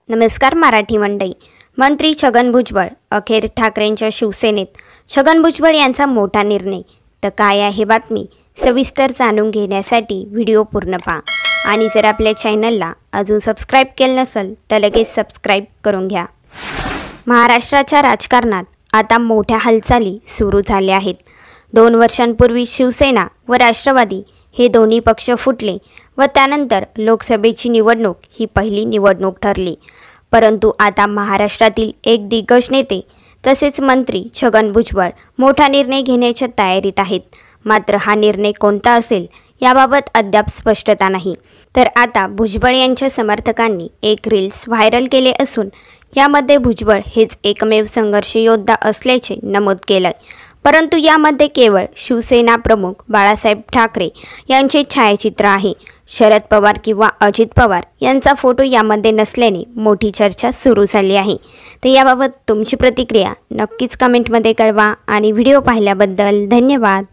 नमस्कार मराठी मंडळी। मंत्री छगन भुजबळ अखेर ठाकरेंच्या शिवसेनेत। छगन भुजबळ यांचा मोठा निर्णय। तर काय आहे बातमी सविस्तर जाणून घेण्यासाठी व्हिडिओ पूर्ण पहा आणि जर आपल्या चॅनलला अजून सबस्क्राइब केलं नसेल तर लगेच सबस्क्राइब करून घ्या। महाराष्ट्राच्या राजकारणात आता मोठ्या हालचाली सुरू झाल्या आहेत। 2 वर्षांपूर्वी शिवसेना व राष्ट्रवादी हे दोन्ही पक्ष फुटले व त्यानंतर लोकसभेची निवडणूक ही पहिली निवडणूक ठरली। परंतु आता महाराष्ट्रातील एक दिग्गज नेते तसेच मंत्री छगन भुजबळ मोठा निर्णय घेण्याच्या तयारीत आहेत। मात्र हा निर्णय कोणता असेल याबाबत अद्याप स्पष्टता नाही। तर आता भुजबळ यांच्या समर्थकांनी एक रील्स व्हायरल केले असून यामध्ये भुजबळ हेच एकमेव संघर्ष योद्धा असल्याचे नमूद केले। परंतु यामध्ये केवळ शिवसेना प्रमुख बाळासाहेब ठाकरे यांचे छायाचित्र आहे। शरद पवार किंवा अजित पवार यांचा फोटो यामध्ये नसल्याने मोठी चर्चा सुरू झाली आहे। तर याबाबत तुमची प्रतिक्रिया नक्कीच कमेंटमध्ये कळवा आणि व्हिडिओ पाहिल्याबद्दल धन्यवाद।